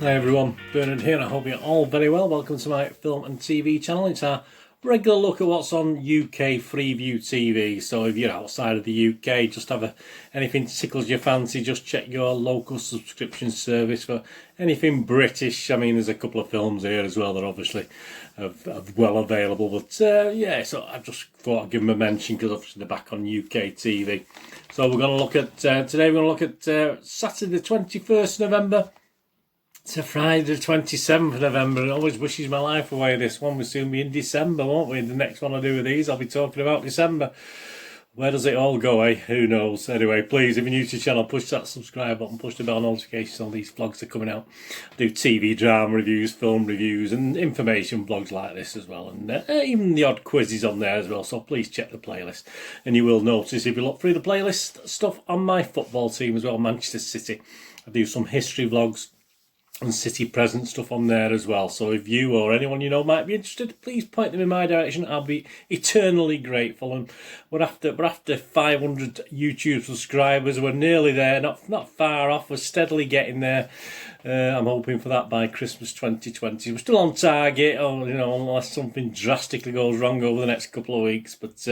Hi everyone, Bernard here. I hope you're all very well. Welcome to my film and TV channel. It's our regular look at what's on UK Freeview TV. So if you're outside of the UK, just have anything tickles your fancy, just check your local subscription service for anything British. I mean, there's a couple of films here as well that obviously are well available. But yeah, so I just thought I'd give them a mention because obviously they're back on UK TV. So we're going to look at, today we're going to look at Saturday the 21st November. It's a Friday the 27th of November. It always wishes my life away. This one will soon be in December, won't we? The next one I do with these, I'll be talking about December. Where does it all go, eh? Who knows? Anyway, please, if you're new to the channel, push that subscribe button, push the bell notifications. All these vlogs are coming out. I do TV drama reviews, film reviews, and information vlogs like this as well. And even the odd quizzes on there as well. So please check the playlist. And you will notice, if you look through the playlist, stuff on my football team as well, Manchester City. I do some history vlogs and city present stuff on there as well. So if you or anyone you know might be interested, please point them in my direction. I'll be eternally grateful. And we're after 500 YouTube subscribers. We're nearly there, not far off. We're steadily getting there. I'm hoping for that by Christmas 2020. We're still on target, or unless something drastically goes wrong over the next couple of weeks. But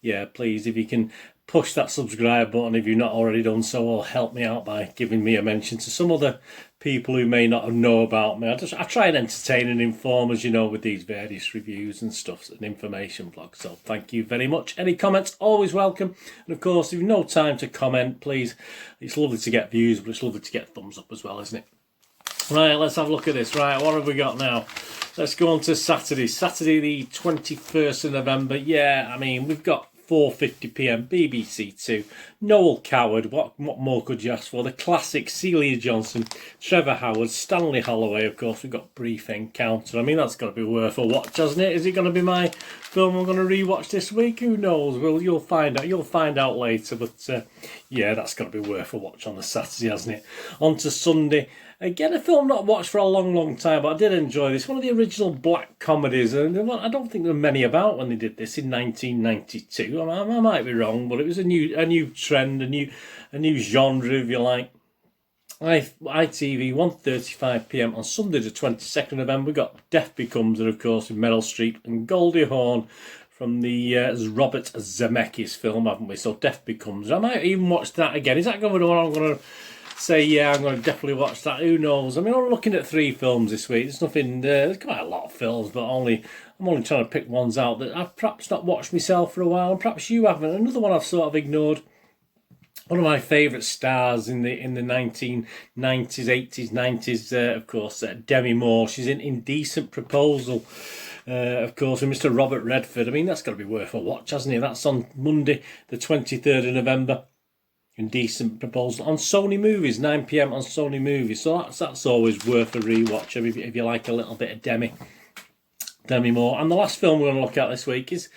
yeah, please, if you can push that subscribe button if you've not already done so, or help me out by giving me a mention to some other people who may not know about me. I try and entertain and inform, as you know, with these various reviews and stuff and information vlogs. So thank you very much. Any comments, always welcome. And of course, if you've no time to comment, please, it's lovely to get views, but it's lovely to get thumbs up as well, isn't it? Right, let's have a look at this. Right, what have we got now? Let's go on to Saturday the 21st of November. Yeah, I mean, we've got 4:50 PM, BBC Two, Noel Coward, what more could you ask for? The classic, Celia Johnson, Trevor Howard, Stanley Holloway, of course. We've got Brief Encounter. I mean, that's got to be worth a watch, hasn't it? Is it going to be my film I'm going to rewatch this week? Who knows? Well, you'll find out. You'll find out later. But yeah, that's got to be worth a watch on the Saturday, hasn't it? On to Sunday. Again, a film not watched for a long time, but I did enjoy this. One of the original black comedies, and I don't think there were many about when they did this in 1992. I might be wrong, but it was a new trend, a new genre, if you like. ITV 1:35 PM on Sunday the 22nd of November. We got Death Becomes, and of course with Meryl Streep and Goldie Hawn from the Robert Zemeckis film, haven't we? So Death Becomes. I might even watch that again. Is that going to be one I'm going to say, yeah, I'm going to definitely watch that? Who knows? I mean, I'm looking at 3 films this week. There's nothing, there's quite a lot of films, but I'm only trying to pick ones out that I've perhaps not watched myself for a while, and perhaps you haven't. Another one I've sort of ignored. One of my favourite stars in the 1990s, 80s, 90s, of course, Demi Moore. She's in Indecent Proposal, of course, with Mr. Robert Redford. I mean, that's got to be worth a watch, hasn't it? That's on Monday, the 23rd of November. Indecent Proposal on Sony Movies, 9 PM on Sony Movies. So that's always worth a rewatch if you like a little bit of Demi Moore. And the last film we're going to look at this week is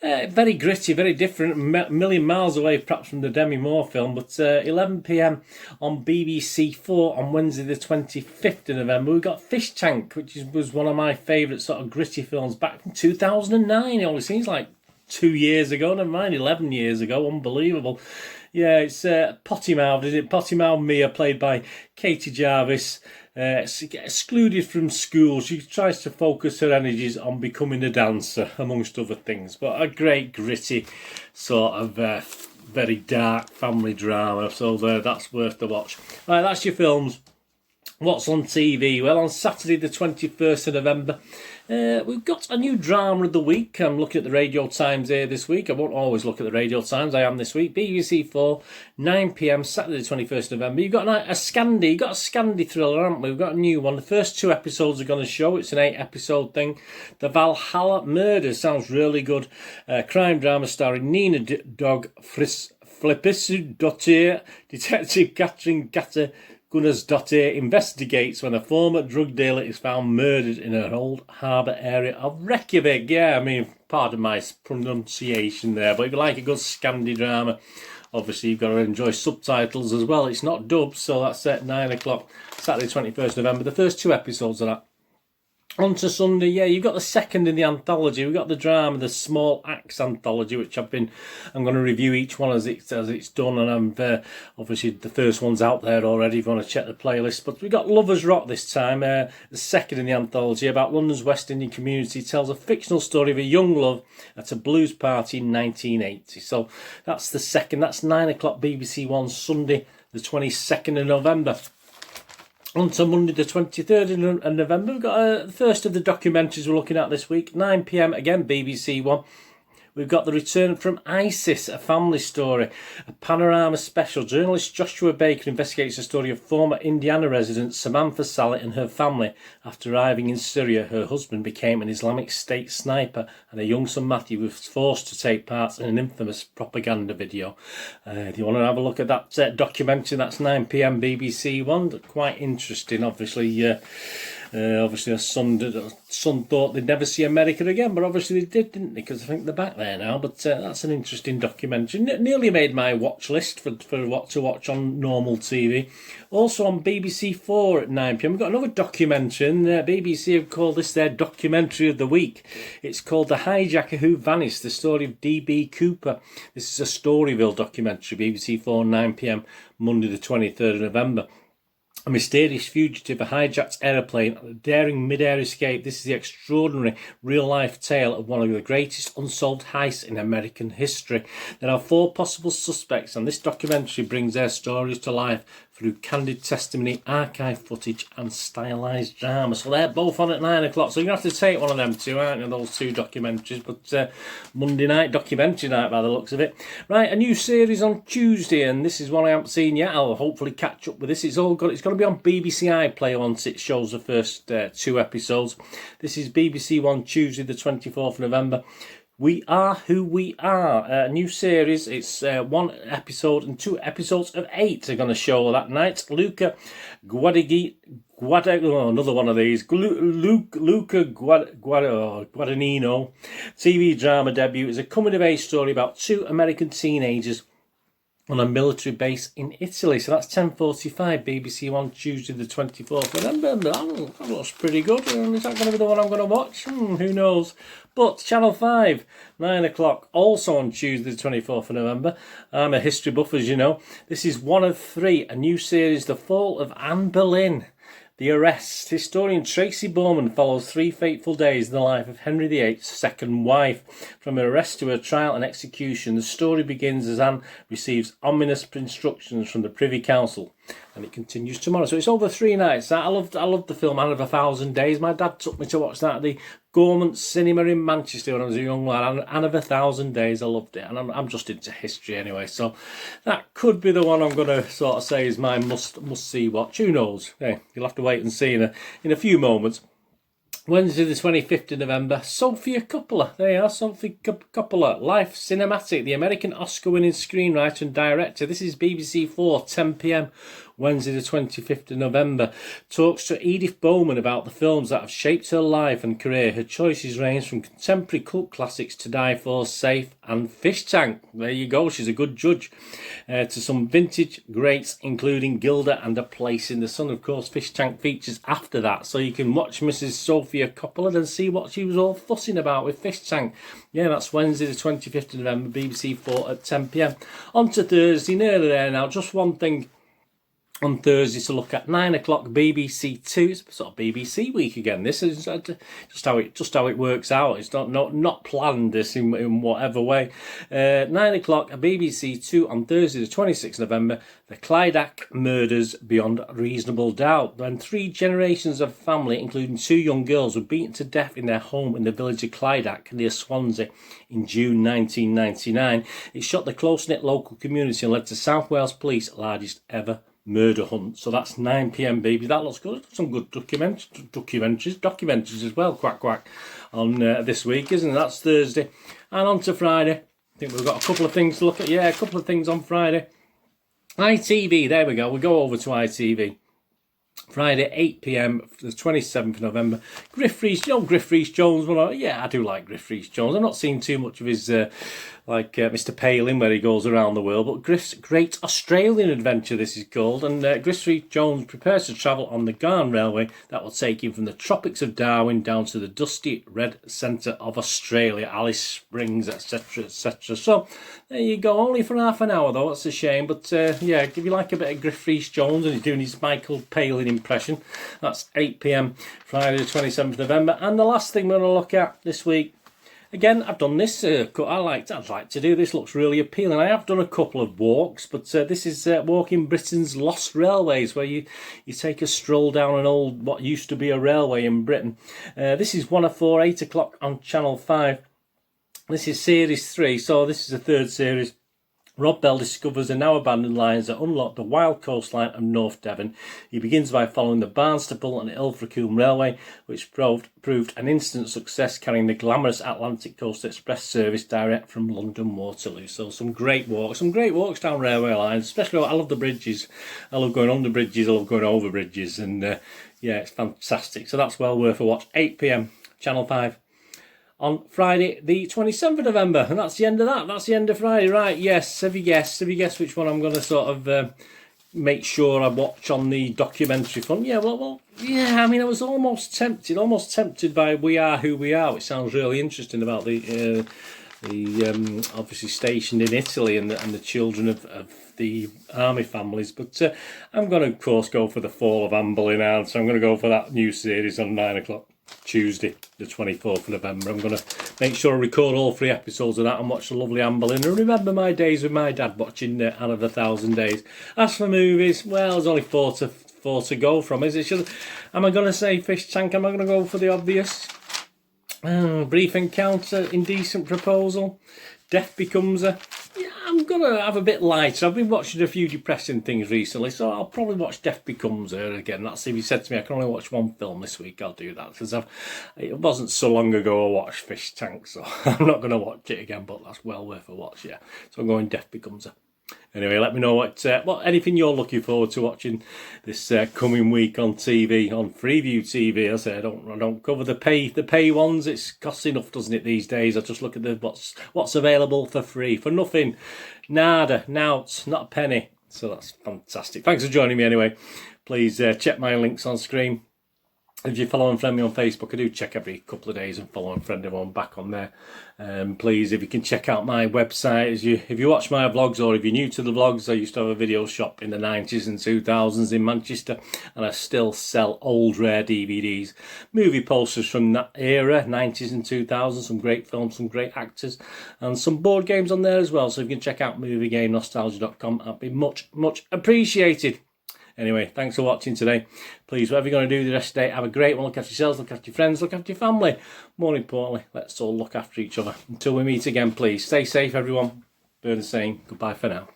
very gritty, very different, a million miles away perhaps from the Demi Moore film, but 11 PM on BBC 4 on Wednesday the 25th of November. We've got Fish Tank, which was one of my favourite sort of gritty films back from 2009. It only seems like 2 years ago, never mind 11 years ago. Unbelievable. Yeah, it's Potty Mouth, is it? Potty Mouth Mia, played by Katie Jarvis, excluded from school. She tries to focus her energies on becoming a dancer, amongst other things. But a great, gritty, sort of very dark family drama. So that's worth the watch. Right, that's your films. What's on TV? Well, on Saturday the 21st of November, we've got a new drama of the week. I'm looking at the Radio Times here this week. I won't always look at the Radio Times. I am this week. BBC 4, 9 PM, Saturday the 21st of November. You've got a Scandi. You've got a Scandi thriller, haven't we? We've got a new one. The first 2 episodes are going to show. It's an 8-episode thing. The Valhalla Murders sounds really good. Crime drama starring Nina Dog Flippis, Detective Katrin Gatter Gunnarsdottir investigates when a former drug dealer is found murdered in an old harbour area of Reykjavik. Yeah, I mean, pardon my pronunciation there, but if you like a good Scandi drama, obviously you've got to enjoy subtitles as well. It's not dubbed, so that's at 9 o'clock, Saturday 21st November. The first 2 episodes of that On to Sunday, yeah, you've got the second in the anthology. We've got the drama, the Small Axe anthology, which I'm going to review each one as it's done, and I'm obviously the first one's out there already if you want to check the playlist. But we've got Lovers Rock this time, the second in the anthology, about London's West Indian community. Tells a fictional story of a young love at a blues party in 1980. So that's the second. That's 9 o'clock BBC One, Sunday, the 22nd of November. On to Monday the 23rd of November, we've got the first of the documentaries we're looking at this week, 9 p.m, again BBC One. We've got The Return from ISIS, a family story, a panorama special. Journalist Joshua Baker investigates the story of former Indiana resident Samantha Saleh and her family. After arriving in Syria, her husband became an Islamic State sniper, and her young son Matthew was forced to take part in an infamous propaganda video. If you want to have a look at that documentary, that's 9 p.m. BBC One. Quite interesting, obviously. Obviously, a son thought they'd never see America again, but obviously they did, didn't they? Because I think they're back there now. But that's an interesting documentary. Nearly made my watch list for what to watch on normal TV. Also on BBC 4 at 9 p.m, we've got another documentary, and BBC have called this their documentary of the week. It's called The Hijacker Who Vanished, the story of D.B. Cooper. This is a Storyville documentary, BBC 4, 9 p.m, Monday the 23rd of November. A mysterious fugitive, a hijacked aeroplane, a daring mid-air escape. This is the extraordinary real-life tale of one of the greatest unsolved heists in American history. There are 4 possible suspects, and this documentary brings their stories to life through candid testimony, archive footage and stylised drama. So they're both on at 9 o'clock. So you're going to have to take one of them two, aren't you, those two documentaries. But Monday night, documentary night by the looks of it. Right, a new series on Tuesday, and this is one I haven't seen yet. I'll hopefully catch up with this. It's going to be on BBC iPlayer once it shows the first 2 episodes. This is BBC One, Tuesday the 24th of November. We Are Who We Are, a new series. It's 1 episode and 2 episodes of 8 are going to show that night. Luca Guadagnino, another one of these. Luca Guadagnino TV drama debut is a coming-of-age story about 2 American teenagers on a military base in Italy. So that's 10:45 BBC One, Tuesday the 24th of November. That looks pretty good. Is that going to be the one I'm going to watch? Who knows? But Channel 5, 9 o'clock, also on Tuesday the 24th of November. I'm a history buff, as you know. This is 1 of 3, a new series, The Fall of Anne Boleyn. The Arrest. Historian Tracy Bowman follows 3 fateful days in the life of Henry VIII's second wife. From her arrest to her trial and execution, the story begins as Anne receives ominous instructions from the Privy Council, and it continues tomorrow. So it's over 3 nights. I loved the film Anne of a Thousand Days. My dad took me to watch that at the Gormont Cinema in Manchester when I was a young lad. Anne of a Thousand Days, I loved it, and I'm just into history anyway. So that could be the one I'm going to sort of say is my must-see watch. Who knows? Hey, you'll have to wait and see in a few moments. Wednesday the 25th of November, Sofia Coppola. There you are, Sofia Coppola. Life Cinematic, the American Oscar-winning screenwriter and director. This is BBC 4, 10 p.m, Wednesday the 25th of November. Talks to Edith Bowman about the films that have shaped her life and career. Her choices range from contemporary cult classics to Die For, Safe and Fish Tank. There you go, she's a good judge. To some vintage greats, including Gilda and A Place in the Sun. Of course, Fish Tank features after that, so you can watch Mrs. Sofia Coppola and see what she was all fussing about with Fish Tank. Yeah, that's Wednesday the 25th of November, BBC 4 at 10 p.m. On to Thursday, nearly there now. Just one thing on Thursday to look at, 9 o'clock BBC 2. It's sort of BBC week again. This is just how it works out. It's not planned this in whatever way. 9 o'clock BBC 2 on Thursday the 26th of November. The Clydach Murders Beyond Reasonable Doubt. When 3 generations of family, including 2 young girls, were beaten to death in their home in the village of Clydach near Swansea in June 1999, it shocked the close-knit local community and led to South Wales Police's largest ever murder hunt. So that's 9 p.m, baby. That looks good. Some good documentaries as well. Quack on this week, isn't it? That's Thursday. And on to Friday. I think we've got a couple of things to look at. Yeah, a couple of things on Friday. ITV. There we go. We go over to ITV. Friday, 8 p.m, the 27th of November. Griff Rhys, you know Griff Rhys-Jones? Well, yeah, I do like Griff Rhys-Jones. I've not seen too much of his, Mr. Palin, where he goes around the world, but Griff's Great Australian Adventure, this is called, and Griff Rhys-Jones prepares to travel on the Garn Railway that will take him from the tropics of Darwin down to the dusty red centre of Australia, Alice Springs, etc, etc. So, there you go, only for half an hour though, that's a shame, but yeah, if you like a bit of Griff Rhys-Jones and he's doing his Michael Palin impression, that's 8 p.m, Friday the 27th of November. And the last thing we're going to look at this week, again, I've done this, I'd like to do this, looks really appealing. I have done a couple of walks, but this is Walking Britain's Lost Railways, where you take a stroll down an old, what used to be a railway in Britain. This is 1 of 4, 8 o'clock on Channel 5. This is Series 3, so this is the third series. Rob Bell discovers the now abandoned lines that unlock the wild coastline of North Devon. He begins by following the Barnstaple and Ilfracombe Railway, which proved an instant success, carrying the glamorous Atlantic Coast Express service direct from London Waterloo. So some great walks down railway lines, especially I love the bridges. I love going under bridges, I love going over bridges, and yeah, it's fantastic. So that's well worth a watch. 8 p.m, Channel 5. On Friday the 27th of November, and that's the end of that. That's the end of Friday, right? Yes. Have you guessed which one I'm going to sort of make sure I watch on the documentary front? Yeah, well, yeah. I mean, I was almost tempted by We Are Who We Are, which sounds really interesting, about the obviously stationed in Italy and the children of the army families. But I'm going to, of course, go for The Fall of Anne Boleyn, so I'm going to go for that new series on 9 o'clock. Tuesday the 24th of November. I'm going to make sure I record all 3 episodes of that and watch the lovely Anne Boleyn and remember my days with my dad watching Anne of 1,000 Days. As for movies, well, there's only four to go from. Am I going to say Fish Tank? Am I going to go for the obvious? Brief Encounter, Indecent Proposal, Death Becomes a... Yeah, I'm going to have a bit lighter. I've been watching a few depressing things recently, so I'll probably watch Death Becomes Her again. That's if you said to me I can only watch one film this week, I'll do that. Because it wasn't so long ago I watched Fish Tank, so I'm not going to watch it again, but that's well worth a watch, yeah. So I'm going Death Becomes Her. Anyway, let me know what anything you're looking forward to watching this coming week on TV, on Freeview TV. I say I don't cover the pay ones. It costs enough, doesn't it, these days? I just look at what's available for free, for nothing, nada, nouts, not a penny. So that's fantastic. Thanks for joining me anyway. Please check my links on screen. If you follow and friend me on Facebook, I do check every couple of days and follow and friend everyone back on there. Please, if you can check out my website, if you watch my vlogs, or if you're new to the vlogs, I used to have a video shop in the 90s and 2000s in Manchester, and I still sell old rare DVDs, movie posters from that era, 90s and 2000s, some great films, some great actors, and some board games on there as well. So if you can check out moviegamenostalgia.com, that'd be much, much appreciated. Anyway, thanks for watching today. Please, whatever you're going to do the rest of the day, have a great one. Look after yourselves, look after your friends, look after your family. More importantly, let's all look after each other. Until we meet again, please, stay safe, everyone. Bird is saying goodbye for now.